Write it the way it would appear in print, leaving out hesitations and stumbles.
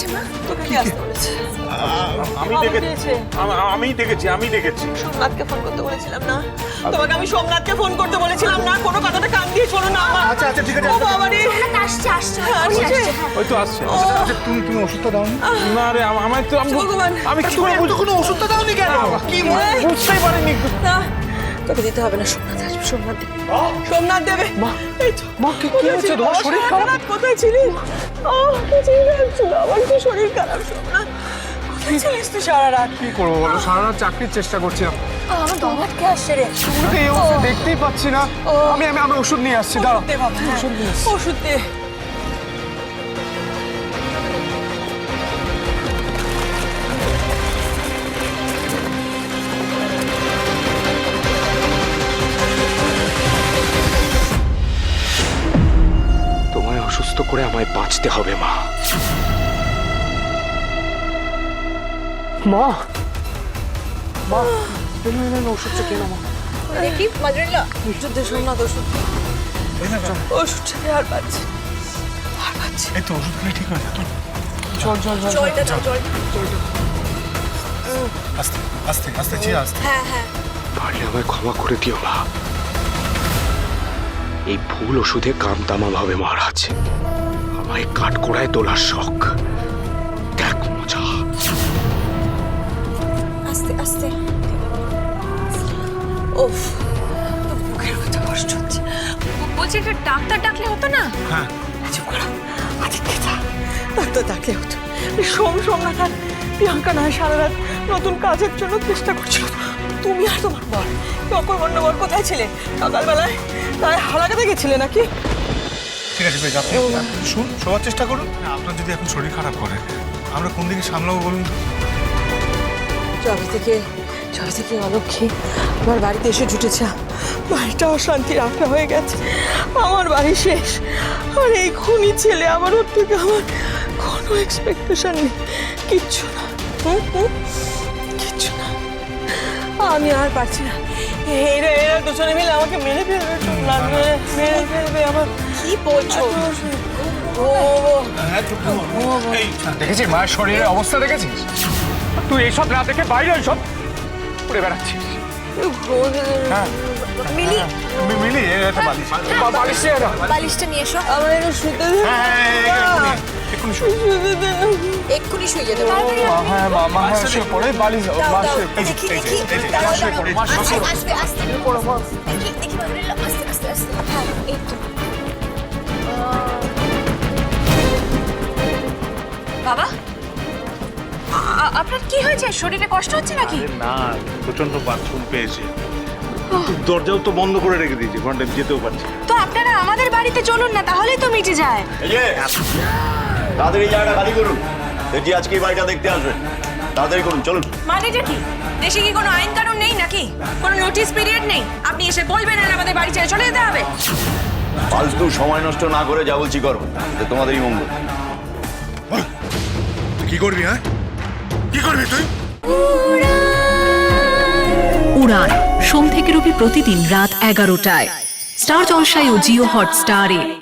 বলেছে মা? তোকে কে আসতে বলেছে? আমি ডেকেছি। সোমনাথকে ফোন করতে বলেছিলাম না? তোমাকে আমি সোমনাথকে ফোন করতে বলেছিলাম না? কোনো কথাটা কান দিয়ে শোনো না আমার। আচ্ছা ঠিক আছে ও বাবা রে। আসছে ওই তো আসছে। আচ্ছা তুমি ওষুধটা দাও না রে আমায় তো ভগবান। আমি কি করে তো কোনো ওষুধটা দাওনি কেন? কি বুঝতেই পারিনি। না তোকে দিতে হবে না, সোমনাথ আসবে, সোমনাথ দেবে। সোমনাথ দেবে। মা কি হয়েছে? তোমার শরীর খারাপ? সোমনাথ কোথায় ছিলিস? আমার কি শরীর খারাপ সোমনাথ? কোথায় ছিলিস তুই সারা রাত? কি করবো বলো, সারা রাত চাকরির চেষ্টা করছিলাম। আমার দমাট কে আসছে রে? শুরুতে এই অবস্থা দেখতেই পাচ্ছি না। আমি ওষুধ নিয়ে আসছি, দাঁড়াও। দে বাবা, ওষুধ দে, ওষুধ দে। তোমায় অসুস্থ করে আমায় বাঁচতে হবে মা। মা মা ওষুধটা কেন মা? দেখি মাজরিলা ওষুধ দে সোমনাথ, ওষুধ দে। ওষুধটা দে, আর পাচ্ছি এই তো ওষুধ খেলে ঠিক হয়ে যাবে। জলটা দাও, জল। আস্তে আস্তে আস্তে চেয়ে আস্তে। হ্যাঁ পারলে আমায় ক্ষমা করে দিও মা। এই ভুল ওষুধে কাম তামাম হবে মহারাজ। আমায় কাঠগোড়ায় তোলার শখ, দেখ মজা। আস্তে আস্তে। ওফ, বুকের মধ্যে কষ্ট হচ্ছে। বলছি একটা ডাক্তার ডাকলে হতো না? হ্যাঁ চুপ করো, আদিত্যে যা। ডাক্তার ডাকলে হতো। সোমনাথ আর প্রিয়াঙ্কা নয় সারা রাত নতুন কাজের জন্য চেষ্টা করছিল। তুমি আর তোমার বর, অপূর্বণ্য বর কোথায় ছিলে? সকালবেলায় তাই হালাকাতে গেছিলে নাকি? ঠিক আছে বেশ, আপনি শোয়ার চেষ্টা করুন। আপনার যদি এখন শরীর খারাপ করে, আমরা কোন দিকে সামলাবো বলুন তো? যবে থেকে অলক্ষী আমার বাড়িতে এসে জুটেছে, বাড়িটা অশান্তির আঁকড়া হয়ে গেছে। আমার বাড়ি শেষ, আর এই খুনি ছেলে আমার ওর থেকে আমার কোনো এক্সপেকটেশন নেই, কিচ্ছু না। কিচ্ছু না, আমি আর পারছি না। এরা দুজনে মিলে আমাকে মেরে ফেলবে, মেরে ফেলবে আমার। কি বলছো? দেখেছিস মায়ের শরীরের অবস্থা দেখেছিস? তুই এইসব না দেখে বাইরে এইসব ঘুরে বেড়াচ্ছিস। হ্যাঁ মিলি, মিলি এটা বালিশ। বালিশ নিয়ে না। বালিশটা নিয়ে এসো। আমার একটু শুতে দে। এক্ষুনি শুনুন। শুতে দে না। এক্ষুনি শুয়ে যেতে হ্যাঁ মা শুয়ে পড়ে বালিশ দেখি আস্তে দেখি মাজরিলা, আস্তে হ্যাঁ এই তো। বাবা, আপনার কি হয়েছে? শরীরে কষ্ট হচ্ছে নাকি? না, প্রচন্ড বাথরুম পেয়েছে। দরজাও তো বন্ধ করে রেখে দিয়েছি, ফ্রন্টে যেতেও পারছি। তো আপনারা আমাদের বাড়িতে চলুন না, তাহলেই তো মিটে যায়। এই যে তাদের এই জায়গাটা খালি করুন। দেখি আজকে এই বাড়িটা দেখতে আসবেন, তাড়াতাড়ি করুন, চলুন। মানেটা কি? দেশে কি কোনো আইন কানুন নেই নাকি? কোনো নোটিস পিরিয়ড নেই? আপনি এসে বলবেন আর আমাদের বাড়ি ছেড়ে চলে যেতে হবে? ফালতু সময় নষ্ট না করে যা বলছি করবো, এতে তোমাদেরই মঙ্গল। কি করবি? হ্যাঁ কি করবি তুই? উড়ান সোম থেকে রবি প্রতিদিন রাত 11টায় স্টার জলসায় ও জিও হটস্টারে।